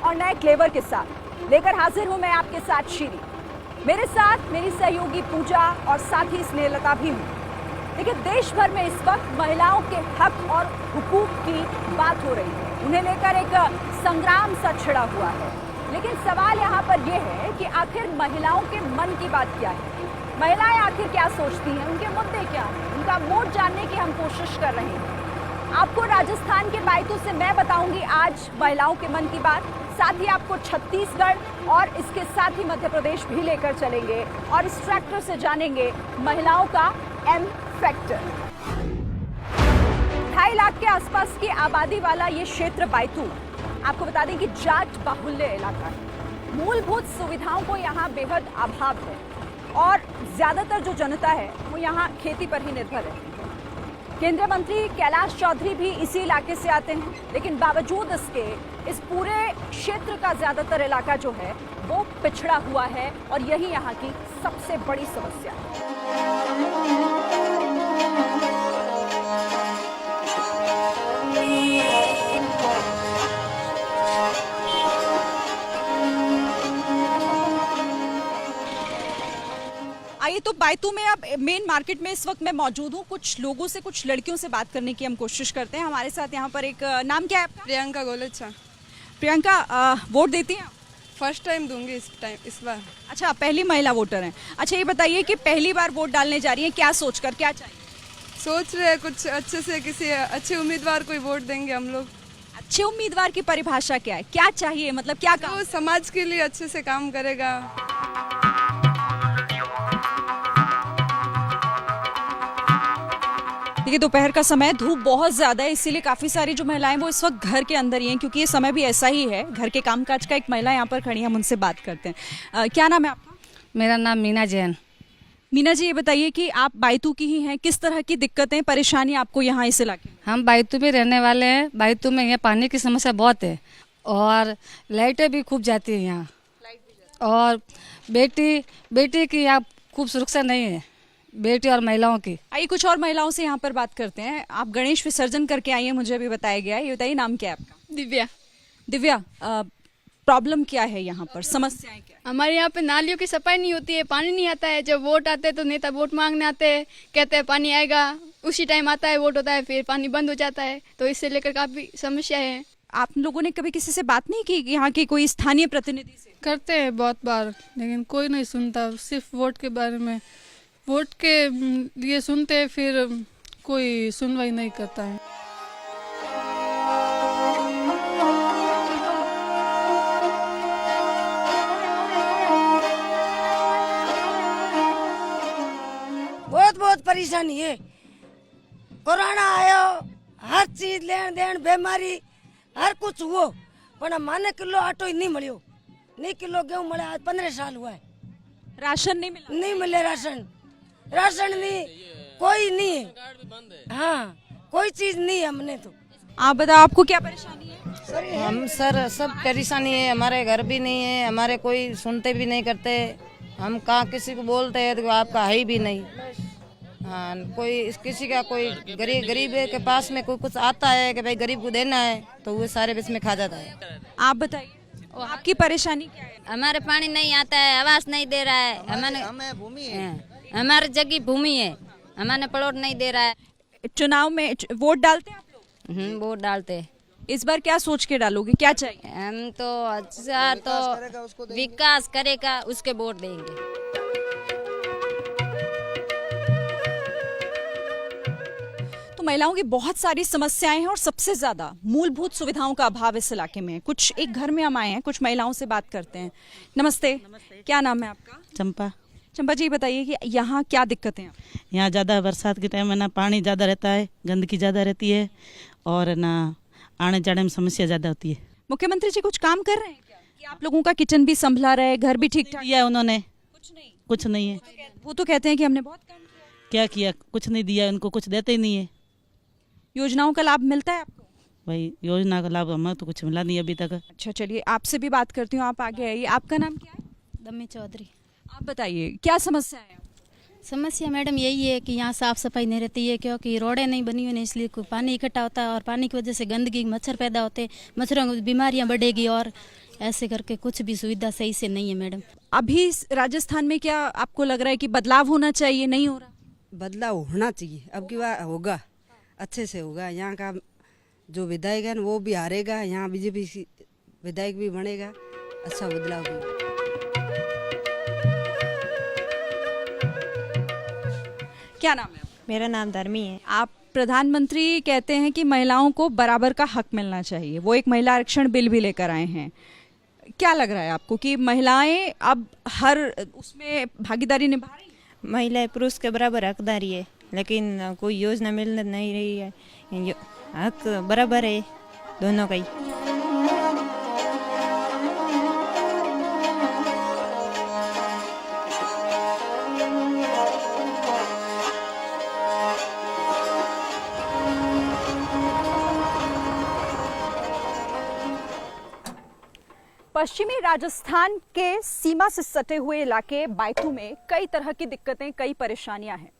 और नए फ्लेवर के साथ लेकर हाजिर हूं मैं आपके साथ शीरी। मेरे साथ मेरी सहयोगी पूजा और साथ ही स्नेहलता भी हूँ। देखिए, देश भर में इस वक्त महिलाओं के हक और हुकूक की बात हो रही है। उन्हें लेकर एक संग्राम सा छिड़ा हुआ है। लेकिन सवाल यहाँ पर यह है कि आखिर महिलाओं के मन की बात क्या है, महिलाएं आखिर क्या सोचती हैं, उनके मुद्दे क्या हैं, उनका मोड जानने की हम कोशिश कर रहे हैं। आपको राजस्थान के बायतू से मैं बताऊंगी आज महिलाओं के मन की बात, साथ ही आपको छत्तीसगढ़ और इसके साथ ही मध्य प्रदेश भी लेकर चलेंगे और इस ट्रैक्टर से जानेंगे महिलाओं का एम फैक्टर। 2.5 लाख के आसपास की आबादी वाला ये क्षेत्र बायतू, आपको बता दें कि जाट बाहुल्य इलाका है। मूलभूत सुविधाओं को यहाँ बेहद अभाव है और ज्यादातर जो जनता है वो यहाँ खेती पर ही निर्भर है। केंद्रीय मंत्री कैलाश चौधरी भी इसी इलाके से आते हैं, लेकिन बावजूद इसके इस पूरे क्षेत्र का ज्यादातर इलाका जो है वो पिछड़ा हुआ है और यही यहाँ की सबसे बड़ी समस्या है। आइए तो बायतू में अब मेन मार्केट में इस वक्त मैं मौजूद हूँ। कुछ लोगों से, कुछ लड़कियों से बात करने की हम कोशिश करते हैं। हमारे साथ यहाँ पर एक, नाम क्या है आपका? प्रियंका गोलेचा। प्रियंका, वोट देती हैं? फर्स्ट टाइम दूंगी इस बार। अच्छा, पहली महिला वोटर हैं। अच्छा, ये बताइए कि पहली बार वोट डालने जा रही हैं, क्या सोचकर, क्या चाहिए? सोच रहे हैं कुछ अच्छे से, किसी अच्छे उम्मीदवार को वोट देंगे हम लोग। अच्छे उम्मीदवार की परिभाषा क्या है, क्या चाहिए, मतलब क्या काम? वो समाज के लिए अच्छे से काम करेगा। देखिए, दोपहर का समय, धूप बहुत ज़्यादा है, इसीलिए काफ़ी सारी जो महिलाएं वो इस वक्त घर के अंदर ही हैं, क्योंकि ये समय भी ऐसा ही है घर के कामकाज का। एक महिला यहाँ पर खड़ी है, हम उनसे बात करते हैं। क्या नाम है आपका? मेरा नाम मीना जैन। मीना जी, ये बताइए कि आप बायतू की ही हैं, किस तरह की दिक्कतें, परेशानी आपको यहाँ इस इलाके में? हम बायतू में रहने वाले हैं। बायतू में यहाँ पानी की समस्या बहुत है और लाइटें भी खूब जाती हैं यहाँ, और बेटी की यहाँ खूब सुरक्षा नहीं है, बेटी और महिलाओं की। आइए कुछ और महिलाओं से यहाँ पर बात करते हैं। आप गणेश विसर्जन करके आई हैं, मुझे अभी बताया गया है। ये बताइए, नाम क्या है आपका? दिव्या। दिव्या, प्रॉब्लम क्या है यहाँ पर, समस्याएं क्या है? हमारे यहाँ पे नालियों की सफाई नहीं होती है, पानी नहीं आता है। जब वोट आते हैं तो नेता वोट मांगने आते हैं, कहते हैं पानी आएगा, उसी टाइम आता है, वोट होता है, फिर पानी बंद हो जाता है। तो इससे लेकर काफी समस्या है। आप लोगों ने कभी किसी से बात नहीं की, यहाँ के कोई स्थानीय प्रतिनिधि से? करते हैं बहुत बार, लेकिन कोई नहीं सुनता। सिर्फ वोट के बारे में, वोट के लिए सुनते हैं, फिर कोई सुनवाई नहीं करता है। बहुत परेशानी है। कोरोना आयो, हर चीज लेन देन, बीमारी, हर कुछ हुओ, पर माने किलो आटो ही नहीं मिलो, नहीं किलो गेहूं मिले। आज 15 साल हुआ है, राशन नहीं मिला? नहीं मिले राशन नहीं, कोई नहीं है। हाँ, कोई चीज नहीं है हमने तो। आप बताओ, आपको क्या परेशानी है? हम सर सब परेशानी है, हमारे घर भी नहीं है, हमारे कोई सुनते भी नहीं करते। हम कहाँ किसी को बोलते हैं तो आपका है ही भी नहीं। हाँ, कोई किसी का, कोई गरीब के पास में कोई कुछ आता है कि भाई गरीब को देना है, तो वो सारे बीच में खा जाता है। आप बताइए, आपकी परेशानी क्या है? हमारे पानी नहीं आता है, आवास नहीं दे रहा है, हमें भूमि है, हमारी जगह भूमि है, हमारे प्लॉट नहीं दे रहा है। चुनाव में वोट डालते हैं आप लोग? वोट डालते हैं। इस बार क्या सोच के डालोगे, क्या चाहिए? हम तो अच्छा तो विकास करेगा उसके वोट देंगे। महिलाओं की बहुत सारी समस्याएं हैं और सबसे ज्यादा मूलभूत सुविधाओं का अभाव इस इलाके में। कुछ एक घर में हम आए हैं, कुछ महिलाओं से बात करते हैं। नमस्ते, क्या नाम है आपका? चंपा। चंपा जी, बताइए कि यहाँ क्या दिक्कतें हैं? यहाँ ज़्यादा बरसात के टाइम में ना पानी ज़्यादा रहता है, गंदगी ज़्यादा रहती है और ना आने जाने में समस्या ज़्यादा होती है। मुख्यमंत्री जी कुछ काम कर रहे हैं क्या, कि आप लोगों का किचन भी संभला रहे, घर भी ठीक ठाक? दिया उन्होंने? कुछ नहीं है। वो तो कहते हैं कि हमने बहुत काम क्या किया, कुछ नहीं दिया उनको, कुछ देते ही नहीं है। योजनाओं का लाभ मिलता है आपको? भाई योजना का लाभ हमें तो कुछ मिला नहीं अभी तक। अच्छा, चलिए आपसे भी बात करती हूँ। आप आगे आइए, आपका नाम क्या है? दम्मी चौधरी। आप बताइए, क्या समस्या है? समस्या मैडम यही है कि यहाँ साफ़ सफाई नहीं रहती है, क्योंकि रोडें नहीं बनी हुई हैं, इसलिए पानी इकट्ठा होता है और पानी की वजह से गंदगी, मच्छर पैदा होते हैं, मच्छरों को बीमारियाँ बढ़ेगी और ऐसे करके कुछ भी सुविधा सही से नहीं है मैडम। अभी राजस्थान में क्या आपको लग रहा है कि बदलाव होना चाहिए, नहीं हो रहा? बदलाव होना चाहिए, अब की बार होगा, अच्छे से होगा। यहाँ का जो विधायक है वो भी हारेगा, यहाँ बीजेपी विधायक भी बनेगा, अच्छा बदलाव भी। क्या नाम है आपका? मेरा नाम धर्मी है। आप प्रधानमंत्री कहते हैं कि महिलाओं को बराबर का हक मिलना चाहिए, वो एक महिला आरक्षण बिल भी लेकर आए हैं। क्या लग रहा है आपको कि महिलाएं अब हर उसमें भागीदारी निभा रही हैं? महिलाएं पुरुष के बराबर हकदारी है, लेकिन कोई योजना मिल नहीं रही है। हक बराबर है दोनों का ही। पश्चिमी राजस्थान के सीमा से सटे हुए इलाके बायतू में कई तरह की दिक्कतें, कई परेशानियां हैं।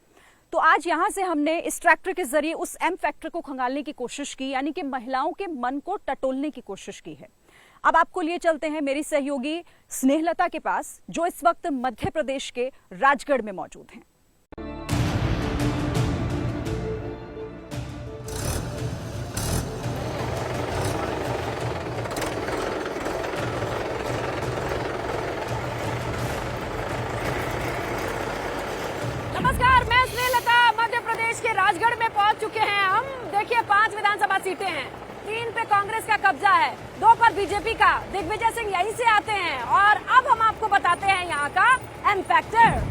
तो आज यहां से हमने इस ट्रैक्टर के जरिए उस एम फैक्टर को खंगालने की कोशिश की, यानी कि महिलाओं के मन को टटोलने की कोशिश की है। अब आपको लिए चलते हैं मेरी सहयोगी स्नेहलता के पास, जो इस वक्त मध्य प्रदेश के राजगढ़ में मौजूद हैं। नमस्कार, मैं स्नेहलता मध्य प्रदेश के राजगढ़ में पहुंच चुके हैं हम। देखिए 5 विधानसभा सीटें हैं, 3 पे कांग्रेस का कब्जा है, 2 पर बीजेपी का। दिग्विजय सिंह यहीं से आते हैं और अब हम आपको बताते हैं यहाँ का एम फैक्टर।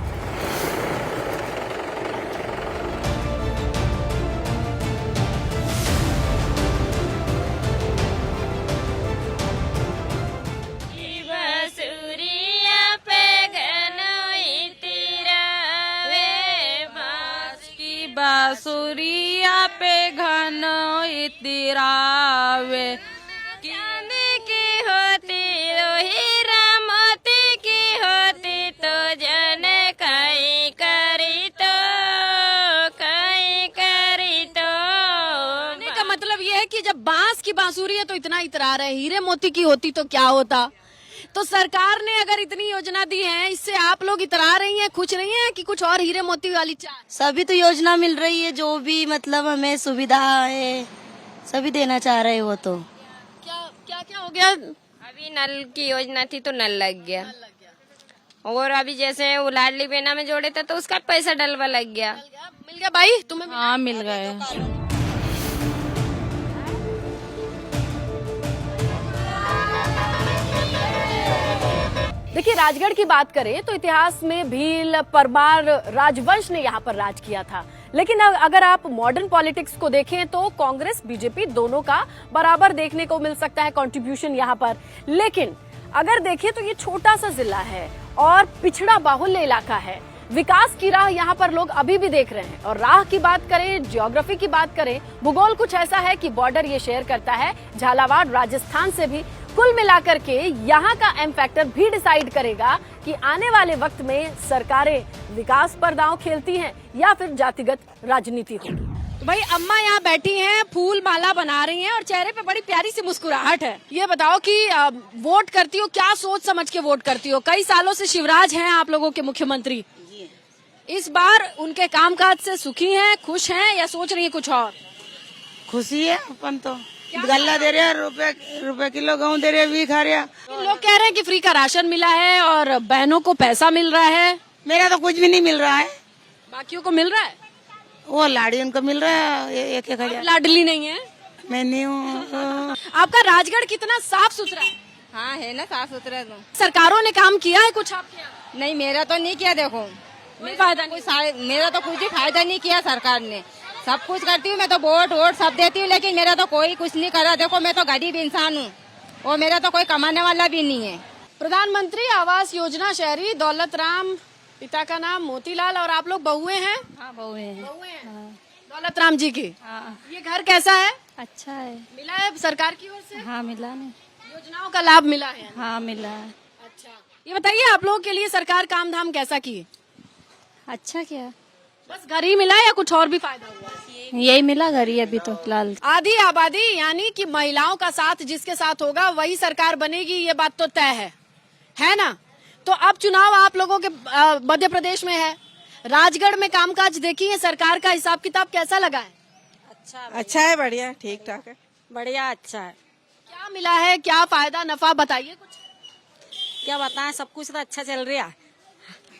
बांसुरिया पे घन इतिरावे, चांदी की होती हीरा मोती की होती तो जन कहीं करी तो का मतलब ये है कि जब बांस की बांसुरी है तो इतना इतरा रहे, हीरे मोती की होती तो क्या होता। तो सरकार ने अगर इतनी योजना दी है, इससे आप लोग इतरा रही हैं, खुश नहीं है कि कुछ और हीरे मोती वाली चाह? सभी तो योजना मिल रही है, जो भी मतलब हमें सुविधा है सभी देना चाह रहे हो। तो क्या क्या क्या हो गया? अभी नल की योजना थी तो नल लग गया, और अभी जैसे वो लाडली बहना में जोड़े थे तो उसका पैसा डलवा लग गया। मिल गया भाई तुम्हें? हाँ मिल गया। देखिए, राजगढ़ की बात करें तो इतिहास में भील, परमार राजवंश ने यहाँ पर राज किया था। लेकिन अगर आप मॉडर्न पॉलिटिक्स को देखें तो कांग्रेस बीजेपी दोनों का बराबर देखने को मिल सकता है कंट्रीब्यूशन यहाँ पर। लेकिन अगर देखें तो ये छोटा सा जिला है और पिछड़ा बाहुल्य इलाका है। विकास की राह यहाँ पर लोग अभी भी देख रहे हैं। और राह की बात करें, ज्योग्राफी की बात करें, भूगोल कुछ ऐसा है कि बॉर्डर ये शेयर करता है झालावाड़ राजस्थान से भी। कुल मिलाकर के यहाँ का एम फैक्टर भी डिसाइड करेगा कि आने वाले वक्त में सरकारें विकास पर दांव खेलती हैं या फिर जातिगत राजनीति होगी। तो भाई अम्मा यहाँ बैठी हैं, फूल माला बना रही हैं और चेहरे पे बड़ी प्यारी सी मुस्कुराहट है। ये बताओ कि वोट करती हो, क्या सोच समझ के वोट करती हो? कई सालों से शिवराज हैं आप लोगों के मुख्यमंत्री, इस बार उनके कामकाज से सुखी हैं, खुश हैं या सोच रही है कुछ और? खुशी है अपन तो। गल्ला दे रहे हैं, रुपए किलो गेहूँ दे रहे हैं, भी खा रहे हैं। लोग कह रहे हैं कि फ्री का राशन मिला है और बहनों को पैसा मिल रहा है। मेरा तो कुछ भी नहीं मिल रहा है। बाकियों को मिल रहा है? वो लाड़ी उनको मिल रहा है 1,000। लाडली नहीं है? मैं नहीं हूँ। आपका राजगढ़ कितना साफ सुथरा है? हाँ है ना, साफ सुथरा। तो सरकारों ने काम किया है कुछ आपके यहाँ? नहीं, मेरा तो नहीं किया। देखो फायदा नहीं, मेरा तो कुछ भी फायदा नहीं किया सरकार ने। सब कुछ करती हूँ मैं तो, वोट सब देती हूँ, लेकिन मेरा तो कोई कुछ नहीं करा। देखो मैं तो गरीब इंसान हूँ और मेरा तो कोई कमाने वाला भी नहीं है। प्रधानमंत्री आवास योजना शहरी, दौलत राम पिता का नाम मोतीलाल, और आप लोग बहुए हैं? हाँ बहुए हैं। दौलत राम जी की। हाँ। ये घर कैसा है? अच्छा है। मिला है सरकार की ओर से? हाँ मिला ने। योजनाओं का लाभ मिला है? हाँ मिला है। अच्छा, ये बताइए आप लोगों के लिए सरकार काम धाम कैसा की? अच्छा क्या? बस घर ही मिला या कुछ और भी फायदा हुआ? यही मिला घर ही अभी तो फिलहाल। आधी आबादी यानी कि महिलाओं का साथ जिसके साथ होगा वही सरकार बनेगी, ये बात तो तय है ना। तो अब चुनाव आप लोगों के मध्य प्रदेश में है, राजगढ़ में कामकाज देखिए, सरकार का हिसाब किताब कैसा लगा है? अच्छा है, बढ़िया, ठीक ठाक है, बढ़िया, अच्छा है। क्या मिला है, क्या फायदा नफा बताइए कुछ। क्या बताएं, सब कुछ तो अच्छा चल रहा है।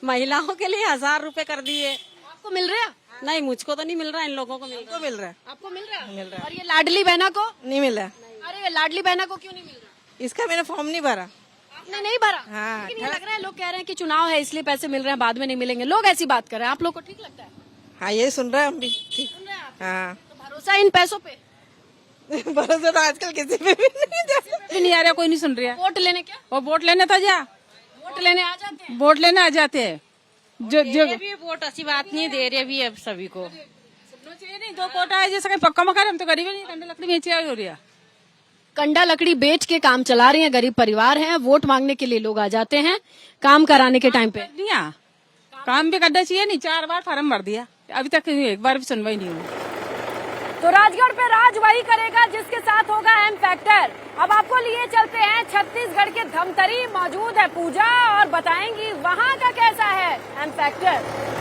महिलाओं के लिए 1000 रुपए कर दिए। आपको मिल रहा? नहीं, मुझको तो नहीं मिल रहा, इन लोगों को मिल रहा है। आपको मिल रहा है? और ये लाडली बहना को नहीं मिल रहा। अरे लाडली बहना को क्यों नहीं मिल रहा? इसका मैंने फॉर्म नहीं भरा। आपने नहीं भरा? हाँ, लेकिन ये लग रहा है लोग कह रहे हैं कि चुनाव है इसलिए पैसे मिल रहे हैं, बाद में नहीं मिलेंगे, लोग ऐसी बात कर रहे हैं। आप लोग को ठीक लगता है? हाँ, ये सुन रहे हैं हम भी, ठीक। सुन रहे हैं आप? हाँ। तो भरोसा इन पैसों पे? भरोसा तो आजकल किसी पे भी नहीं आ रहा, कोई नहीं सुन रहा। वोट लेने क्या? वो वोट लेने तो जा, वोट लेने आ जाते हैं। वोट लेने आ जाते हैं। जो भी वोट अच्छी बात नहीं दे रहे भी अब सभी को। नहीं, 2 कोटा है जैसे पक्का मकान, हम तो गरीब नहीं, कंडा लकड़ी बेची हो रही है। कंडा लकड़ी बेच के काम चला रही हैं, गरीब परिवार हैं, वोट मांगने के लिए लोग आ जाते हैं, काम कराने के टाइम पे काम भी करना चाहिए। नहीं, 4 बार फार्म भर दिया, अभी तक एक बार भी सुनवाई नहीं हुई। तो राजगढ़ पे राज वही करेगा जिसके साथ होगा एम फैक्टर। अब आपको लिए चलते हैं छत्तीसगढ़ के धमतरी, मौजूद है पूजा और बताएंगी वहां का कैसा है एम फैक्टर।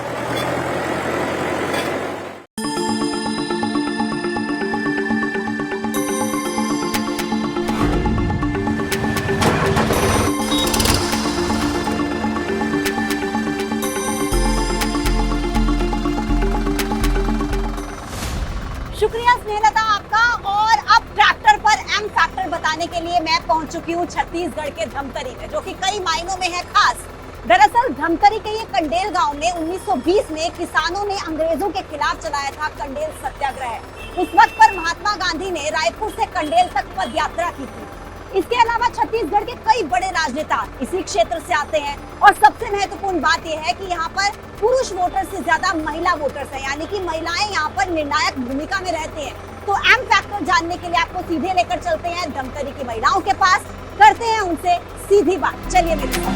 शुक्रिया स्नेहलता आपका। और अब ट्रैक्टर पर एम फैक्टर बताने के लिए मैं पहुंच चुकी हूं छत्तीसगढ़ के धमतरी में, जो कि कई मायनों में है खास। दरअसल धमतरी के ये कंडेल गांव में 1920 में किसानों ने अंग्रेजों के खिलाफ चलाया था कंडेल सत्याग्रह। उस वक्त पर महात्मा गांधी ने रायपुर से कंडेल तक पद यात्रा की थी। इसके अलावा छत्तीसगढ़ के कई बड़े राजनेता इसी क्षेत्र से आते हैं और सबसे महत्वपूर्ण बात यह है कि यहाँ पर पुरुष वोटर से ज्यादा महिला वोटर्स हैं, यानी कि महिलाएं यहाँ पर निर्णायक भूमिका में रहती हैं। तो एम फैक्टर जानने के लिए आपको सीधे लेकर चलते हैं धमतरी की महिलाओं के पास, करते हैं उनसे सीधी बात। चलिए मेरे साथ।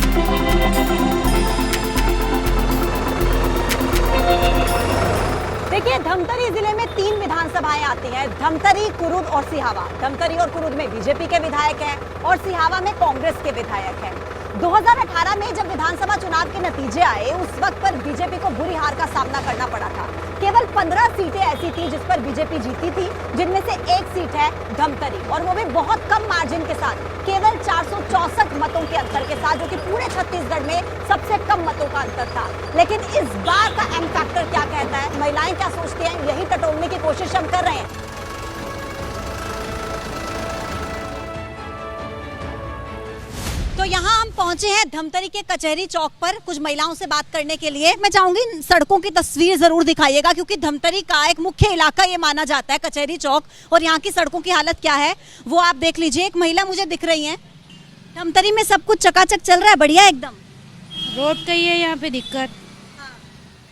देखिए, धमतरी जिले में 3 विधानसभाएं आती हैं, धमतरी, कुरुद और सिहावा। धमतरी और कुरुद में बीजेपी के विधायक हैं और सिहावा में कांग्रेस के विधायक हैं। 2018 में जब विधानसभा चुनाव के नतीजे आए, उस वक्त पर बीजेपी को बुरी हार का सामना करना पड़ा था। केवल 15 सीटें ऐसी थी जिस पर बीजेपी जीती थी, जिनमें से एक सीट है धमतरी, और वो भी बहुत कम मार्जिन के साथ, केवल 464 मतों के अंतर के साथ, जो कि पूरे छत्तीसगढ़ में सबसे कम मतों का अंतर था। लेकिन इस बार का एम फैक्टर क्या कहता है, महिलाएं क्या सोचती हैं, यही टटोलने की कोशिश हम कर रहे हैं। तो यहाँ हम पहुंचे हैं धमतरी के कचहरी चौक पर कुछ महिलाओं से बात करने के लिए। मैं चाहूंगी सड़कों की तस्वीर जरूर दिखाइएगा, क्योंकि धमतरी का एक मुख्य इलाका ये माना जाता है कचहरी चौक, और यहाँ की सड़कों की हालत क्या है वो आप देख लीजिए। एक महिला मुझे दिख रही है। धमतरी में सब कुछ चकाचक चल रहा है, बढ़िया एकदम। रोड का ही है यहाँ पे दिक्कत,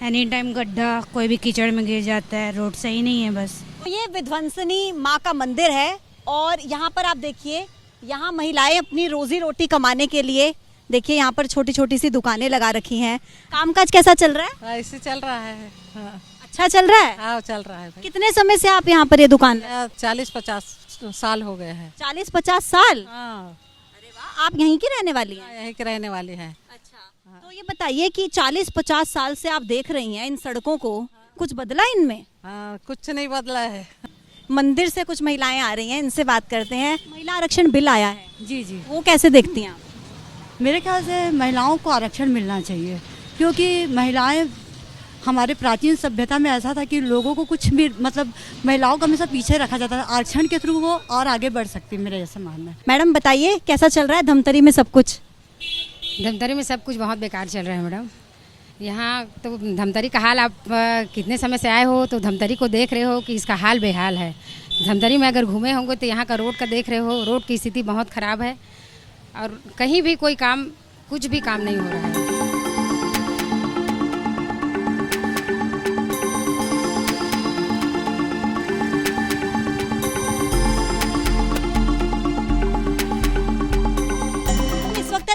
एनी टाइम गड्ढा, कोई भी कीचड़ में गिर जाता है, रोड सही नहीं है बस। ये विध्वंसनी माँ का मंदिर है और यहाँ पर आप देखिए, यहाँ महिलाएं अपनी रोजी रोटी कमाने के लिए, देखिए यहाँ पर छोटी छोटी सी दुकानें लगा रखी हैं। कामकाज कैसा चल रहा है? ऐसे चल रहा है। हाँ। अच्छा चल रहा है? हाँ, चल रहा है भाई। कितने समय से आप यहाँ पर ये दुकान? 40-50 साल हो गए हैं। 40-50 साल? हाँ। अरे वाह, आप यहीं की रहने वाली हैं? यहीं की रहने वाली हैं। अच्छा, तो ये बताइए कि 40-50 साल से आप देख रही हैं इन सड़कों को, कुछ बदला इनमें? हाँ, कुछ नहीं बदला है। मंदिर से कुछ महिलाएं आ रही हैं, इनसे बात करते हैं। महिला आरक्षण बिल आया है, जी जी, वो कैसे देखती हैं आप? मेरे ख्याल से महिलाओं को आरक्षण मिलना चाहिए, क्योंकि महिलाएं, हमारे प्राचीन सभ्यता में ऐसा था कि लोगों को कुछ भी, मतलब महिलाओं को हमेशा पीछे रखा जाता था। आरक्षण के थ्रू वो और आगे बढ़ सकती है, मेरे जैसे मानना है। मैडम बताइए कैसा चल रहा है धमतरी में सब कुछ? धमतरी में सब कुछ बहुत बेकार चल रहा है मैडम। यहाँ तो धमतरी का हाल, आप कितने समय से आए हो तो धमतरी को देख रहे हो कि इसका हाल बेहाल है। धमतरी में अगर घूमे होंगे तो यहाँ का रोड का देख रहे हो, रोड की स्थिति बहुत ख़राब है और कहीं भी कोई काम, कुछ भी काम नहीं हो रहा है।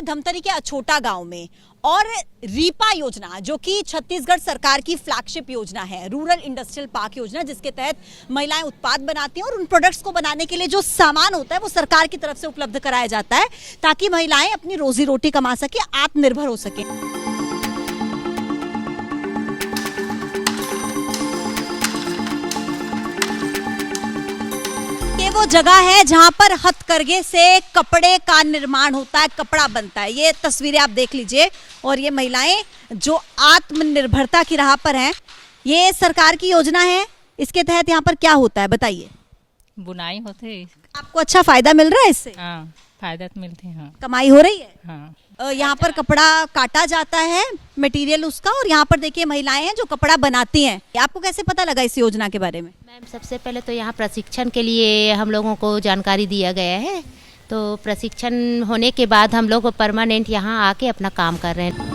धमतरी के अछोटा गांव में, और रीपा योजना जो कि छत्तीसगढ़ सरकार की फ्लैगशिप योजना है, रूरल इंडस्ट्रियल पार्क योजना, जिसके तहत महिलाएं उत्पाद बनाती हैं और उन प्रोडक्ट्स को बनाने के लिए जो सामान होता है वो सरकार की तरफ से उपलब्ध कराया जाता है ताकि महिलाएं अपनी रोजी रोटी कमा सके, आत्मनिर्भर हो सके। ये वो जगह है जहां पर हथकरघे से कपड़े का निर्माण होता है, कपड़ा बनता है। ये तस्वीरें आप देख लीजिए और ये महिलाएं जो आत्मनिर्भरता की राह पर हैं। ये सरकार की योजना है, इसके तहत यहाँ पर क्या होता है बताइए? बुनाई होती है। आपको अच्छा फायदा मिल रहा है इससे? हाँ, फायदा तो मिलते हैं। हाँ, कमाई हो रही है? हाँ। यहाँ पर कपड़ा काटा जाता है, मटेरियल उसका, और यहाँ पर देखिए महिलाएं हैं जो कपड़ा बनाती हैं। आपको कैसे पता लगा इस योजना के बारे में? मैम, सबसे पहले तो यहाँ प्रशिक्षण के लिए हम लोगों को जानकारी दिया गया है, तो प्रशिक्षण होने के बाद हम लोग परमानेंट यहाँ आके अपना काम कर रहे हैं।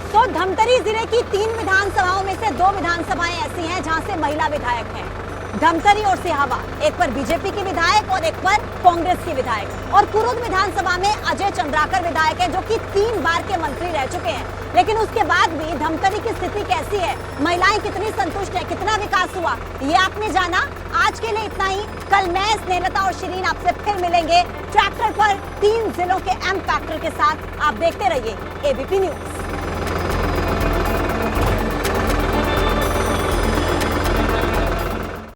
तो धमतरी जिले की 3 विधानसभाओं में से 2 विधानसभाएं ऐसी हैं जहां से महिला विधायक हैं, धमतरी और सिहावा। एक पर बीजेपी की विधायक और एक पर कांग्रेस की विधायक। और कुरुद विधानसभा में अजय चंद्राकर विधायक है जो कि 3 बार के मंत्री रह चुके हैं। लेकिन उसके बाद भी धमतरी की स्थिति कैसी है, महिलाएं कितनी संतुष्ट है, कितना विकास हुआ, ये आपने जाना। आज के लिए इतना ही। कल मैं स्नेहलता और शिरीन आपसे फिर मिलेंगे ट्रैक्टर पर 3 जिलों के एम फैक्टर के साथ। आप देखते रहिए एबीपी न्यूज।